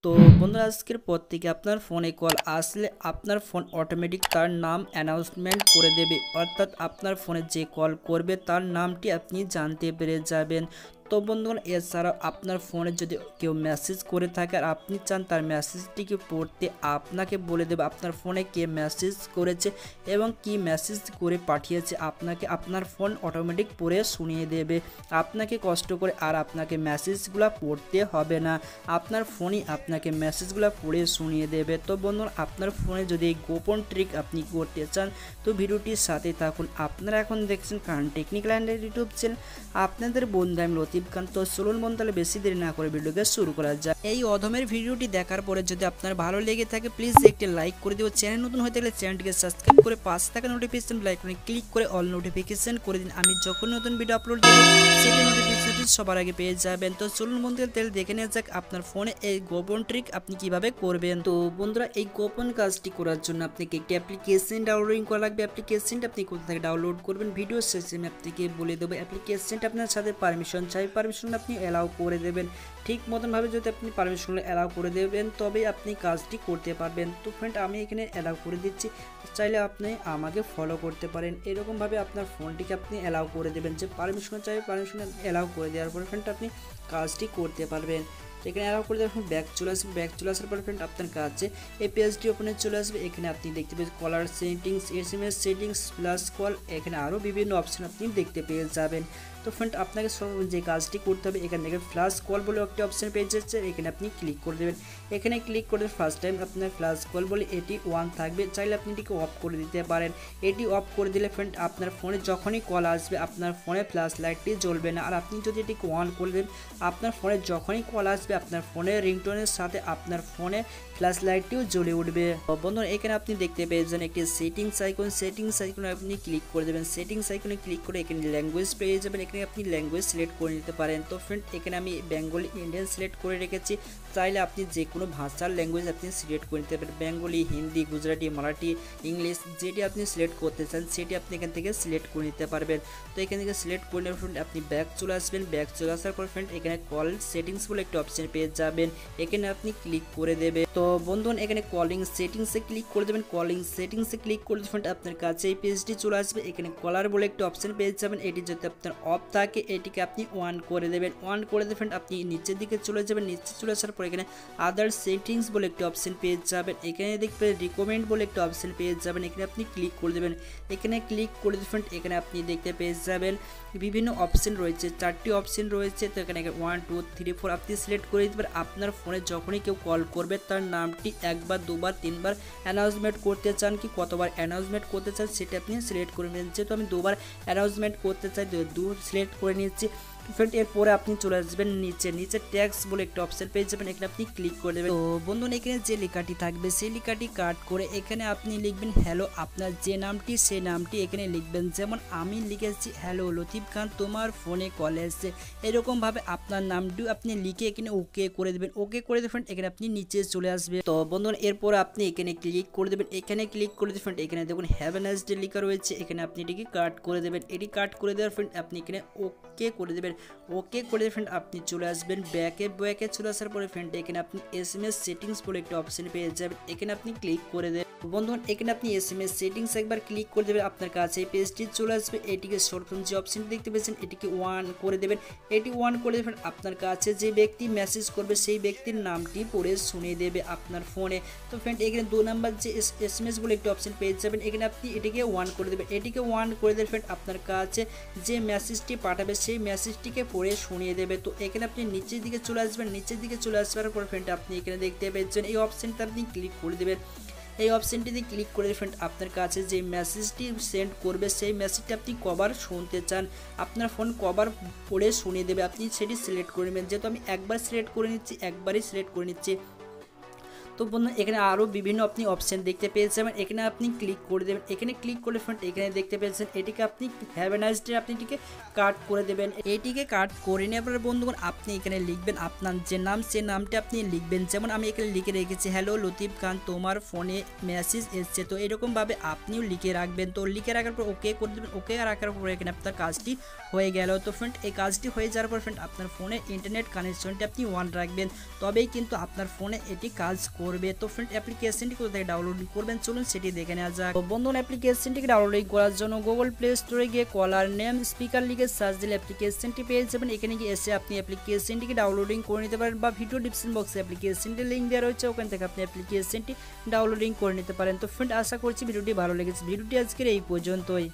তো বন্ধুরা আজকের পর থেকে আপনার ফোনে কল আসলে আপনার ফোন অটোমেটিক তার নাম অ্যানাউন্সমেন্ট করে দেবে, অর্থাৎ আপনার ফোনে যে কল করবে তার নামটি আপনি জানতে পেরে যাবেন। তো বন্ধুগণ এছাড়াও আপনার ফোনে যদি কেউ মেসেজ করে থাকে আর আপনি চান তার মেসেজটিকে পড়তে, আপনাকে বলে দেবে আপনার ফোনে কে মেসেজ করেছে এবং কি মেসেজ করে পাঠিয়েছে, আপনাকে আপনার ফোন অটোমেটিক পড়ে শুনিয়ে দেবে। আপনাকে কষ্ট করে আর আপনাকে মেসেজগুলো পড়তে হবে না, আপনার ফোনই আপনাকে মেসেজগুলো পড়ে শুনিয়ে দেবে। তো বন্ধুরা আপনার ফোনে যদি এই গোপন ট্রিক আপনি করতে চান তো ভিডিওটির সাথে থাকুন। আপনারা এখন দেখছেন কারণ টেকনিক্যাল অ্যান্ড ইউটিউব চ্যানেল, আপনাদের বন্ধু আমি লতিফ খান। তো চলুন বন্ধু তাহলে বেশি দেরি না করে ভিডিওকে শুরু করা যায়। এই অধমের ভিডিওটি দেখার পরে যদি আপনার ভালো লেগে থাকে প্লিজ একটি লাইক করে দিও, চ্যানেল নতুন হয়ে থাকলে চ্যানেলটিকে সাবস্ক্রাইব করে পাশে থাকা নোটিফিকেশন লাইকনে ক্লিক করে অল নোটিফিকেশন করে দিন। আমি যখন নতুন ভিডিও আপলোড দেব সেটি নোটিফিকেশনটি সবার আগে পেয়ে যাবেন। তো চলুন বন্ধুরা তাহলে দেখে নেওয়া যাক আপনার ফোনে এই গোপন ট্রিক আপনি কিভাবে করবেন। তো বন্ধুরা এই গোপন কাজটি করার জন্য আপনাকে একটি অ্যাপ্লিকেশন ডাউনলোডিং করা লাগবে। অ্যাপ্লিকেশনটা আপনি কোথা থেকে ডাউনলোড করবেন ভিডিও শেষে আমি আপনাকে বলে দেবো। অ্যাপ্লিকেশনটা আপনার সাথে পারমিশন চাই, পারমিশন আপনি অ্যালাউ করে দেবেন। ঠিক মতনভাবে যদি আপনি পারমিশন অ্যালাউ করে দেবেন তবেই আপনি কাজটি করতে পারবেন। তো ফ্রেন্ড আমি এখানে অ্যালাউ করে দিচ্ছি, চাইলে আপনি আমাকে ফলো করতে পারেন। এরকমভাবে আপনার ফোনটিকে আপনি অ্যালাউ করে দেবেন, যে পারমিশন চাই পারমিশন অ্যালাউ করে দেওয়ার পর ফ্রেন্ড আপনি কাজটি করতে পারবেন। তো এখানে অ্যালাউ করে দেওয়ার ব্যাক চলে আসবে, ব্যাক চলে আসার পর ফ্রেন্ড আপনার কাছে এই পেজটি ওপেনে চলে আসবে। এখানে আপনি দেখতে পেয়েছেন caller settings, SMS settings, plus call, এখানে আরও বিভিন্ন অপশন আপনি দেখতে পেয়ে যাবেন। তো ফ্রেন্ড আপনাকে যে কাজটি করতে হবে এখান থেকে ফ্ল্যাশ কল বলে একটি অপশন পেয়ে যাচ্ছে, এখানে আপনি ক্লিক করে দেবেন। এখানে ক্লিক করে ফার্স্ট টাইম আপনার ফ্ল্যাশ কল বলে এটি অন থাকবে, চাইলে আপনি এটিকে অফ করে দিতে পারেন। এটি অফ করে দিলে ফ্রেন্ড আপনার ফোনে যখনই কল আসবে আপনার ফোনে ফ্ল্যাশ লাইটটি জ্বলবে না। আর আপনি যদি এটিকে অন করে দেন আপনার ফোনে যখনই কল আসবে আপনার ফোনে রিংটোনের সাথে আপনার ফোনে ফ্ল্যাশ লাইটটিও জ্বলে উঠবে। বন্ধুরা এখানে আপনি দেখতে পেয়েছেন একটি সেটিংস আইকন, সেটিংস আইকনে আপনি ক্লিক করে দেবেন। সেটিংস আইকনে ক্লিক করে এখানে ল্যাঙ্গুয়েজ পেয়ে যাবেন, এখানে আপনি ল্যাঙ্গুয়েজ সিলেক্ট করে নিতে পারেন। তো ফ্রেন্ড এখানে আমি বেঙ্গলি ইন্ডিয়ান সিলেক্ট করে রেখেছি, চাইলে আপনি যে কোনো ভাষার ল্যাঙ্গুয়েজ আপনি সিলেক্ট করে নিতে পারেন। বেঙ্গলি, হিন্দি, গুজরাটি, মারাঠি, ইংলিশ যেটি আপনি সিলেক্ট করতে চান সেটি আপনি এখান থেকে সিলেক্ট করে নিতে পারবেন। তো এখান থেকে সিলেক্ট করে নেবেন ফ্রেন্ড, আপনি ব্যাক চলে আসবেন। ব্যাক চলে আসার পর ফ্রেন্ড এখানে কল সেটিংস বলে একটা অপশন পেয়ে যাবেন, এখানে আপনি ক্লিক করে দেবেন। তো বন্ধুগণ এখানে কলিং সেটিংসে ক্লিক করে দেবেন। কলিং সেটিংসে ক্লিক করে ফ্রেন্ড আপনার কাছে এই পেজটি চলে আসবে। এখানে কলার বলে একটা অপশন পেয়ে যাবেন, এটি যদি আপনার অফ থাকে এটিকে আপনি অন করে দেবেন। অন করে দেবেন আপনি নিচের দিকে চলে যাবেন, নিচে চলে আসার পর এখানে আদার সেটিংস বলে একটা অপশন পেয়ে যাবেন, এখানে দেখবেন রিকমেন্ড বলে একটা অপশন পেয়ে যাবেন, এখানে আপনি ক্লিক করে দেবেন। এখানে ক্লিক করে দেবেন, এখানে আপনি দেখতে পেয়ে যাবেন বিভিন্ন অপশন রয়েছে, 4টি অপশন রয়েছে। তো এখানে 1 2 3 4 আপনি সিলেক্ট করে দিতে পারেন। আপনার ফোনে যখনই কেউ কল করবে তার নামটি একবার, দুবার, তিনবার অ্যানাউন্সমেন্ট করতে চান কি কতবার অ্যানাউন্সমেন্ট করতে চান সেটা আপনি সিলেক্ট করে নেবেন। যেহেতু আমি দুবার অ্যানাউন্সমেন্ট করতে চাই দু সিলেক্ট করে নিচ্ছি। ফ্রেন্ড এরপরে আপনি চলে আসবেন নিচে ট্যাক্স বলে একটা অপশন পেয়ে যাবেন, এখানে আপনি ক্লিক করে দেবেন। তো বন্ধুরা এখানে যে লেখাটি থাকবে সেই লেখাটি কাট করে এখানে আপনি লিখবেন হ্যালো, আপনার যে নামটি সেই নামটি এখানে লিখবেন। যেমন আমি লিখেছি হ্যালো লতিফ খান, তোমার ফোনে কল এসেছে, এরকমভাবে আপনার নামটিও আপনি লিখে এখানে ওকে করে দেবেন। ওকে করে দেবেন এখানে আপনি নিচে চলে আসবে। তো বন্ধুরা এরপর আপনি এখানে ক্লিক করে দেবেন। এখানে ক্লিক করে দেবেন, এখানে দেখুন হ্যাভ এ নাইস ডে লেখা রয়েছে, এখানে আপনি এটিকে কাট করে দেবেন। এটি কাট করে দেওয়ার ফ্রেন্ড আপনি এখানে ওকে করে দেবেন। ওকে করে ফ্রেন্ড আপনি চলে আসবেন ব্যাকে চলে আসার পরে ফ্রেন্ড এখানে আপনি SMS সেটিংস বলে একটা অপশন পেয়ে যাবেন, এখানে আপনি ক্লিক করে দেবেন। বন্ধুগণ এখানে আপনি SMS সেটিংস একবার ক্লিক করে দেবেন, আপনার কাছে এই পেজটি চলে আসবে। এটিকে সর্বপ্রথম যে অপশনটি দেখতে পেয়েছেন এটিকে অন করে দেবেন। এটি অন করে দেবেন, আপনার কাছে যে ব্যক্তি মেসেজ করবে সেই ব্যক্তির নামটি পড়ে শুনিয়ে দেবে আপনার ফোনে। তো ফ্রেন্ড এখানে 2 নাম্বার যে SMS বলে একটা অপশন পেয়ে যাবেন, এখানে আপনি এটিকে অন করে দেবেন। এটিকে অন করে দেবেন ফ্রেন্ড আপনার কাছে যে মেসেজটি পাঠাবে সেই মেসেজটিকে পড়ে শুনিয়ে দেবে। তো এখানে আপনি নিচের দিকে চলে আসবেন, নিচের দিকে চলে আসার পর ফ্রেন্ড আপনি এখানে দেখতে পেয়েছেন এই অপশনটা আপনি ক্লিক করে দেবেন। এই অপশনটিতে ক্লিক করে ফ্রেন্ড আপনার কাছে যে মেসেজটি সেন্ড করবে সেই মেসেজটি আপনি কবার শুনতে চান, আপনার ফোন কবার পড়ে শুনিয়ে দেবে আপনি সেটি সিলেক্ট করে নেবেন। যেহেতু আমি একবার সিলেক্ট করে নিচ্ছি, একবারই সিলেক্ট করে নিচ্ছি। তো তো বন্ধুরা এখানে আরও বিভিন্ন আপনি অপশন দেখতে পেয়ে যাবেন, এখানে আপনি ক্লিক করে দেবেন। এখানে ক্লিক করলে ফ্রেন্ড এখানে দেখতে পেয়েছেন এটিকে আপনি হ্যাভ এ নাইস ডে আপনি এটিকে কাট করে দেবেন। এটিকে কাট করে নিয়ে আপনার বন্ধুগণ আপনি এখানে লিখবেন আপনার যে নাম সে নামটা আপনি লিখবেন। যেমন আমি এখানে লিখে রেখেছি হ্যালো লতিফ খান, তোমার ফোনে মেসেজ এসছে। তো এরকমভাবে আপনিও লিখে রাখবেন। তো লিখে রাখার পর ওকে করে দেবেন। ওকে রাখার পর এখানে আপনার কাজটি হয়ে গেল। তো ফ্রেন্ড এই কাজটি হয়ে যাওয়ার পর ফ্রেন্ড আপনার ফোনে ইন্টারনেট কানেকশনটি আপনি অন রাখবেন, তবেই কিন্তু আপনার ফোনে এটি কাজ করবে। তো ফ্রেন্ড অ্যাপ্লিকেশনটি কোথা থেকে ডাউনলোডিং করবেন চলুন সেটি দেখে নেওয়া যাক। তো বন্ধুগণ অ্যাপ্লিকেশনটিকে ডাউনলোডিং করার জন্য গুগল প্লে স্টোরে গিয়ে কলার নেম স্পিকার লিখে সার্চ দিলে অ্যাপ্লিকেশনটি পেয়ে যাবেন। এখানে গিয়ে এসে আপনি অ্যাপ্লিকেশনটিকে ডাউনলোডিং করে নিতে পারেন, বা ভিডিও ডিসক্রিপশন বক্সে অ্যাপ্লিকেশনটির লিঙ্ক দেওয়া রয়েছে, ওখান থেকে আপনি অ্যাপ্লিকেশনটি ডাউনলোডিং করে নিতে পারেন। তো ফ্রেন্ড আশা করছি ভিডিওটি ভালো লেগেছে। ভিডিওটি আজকের এই পর্যন্তই।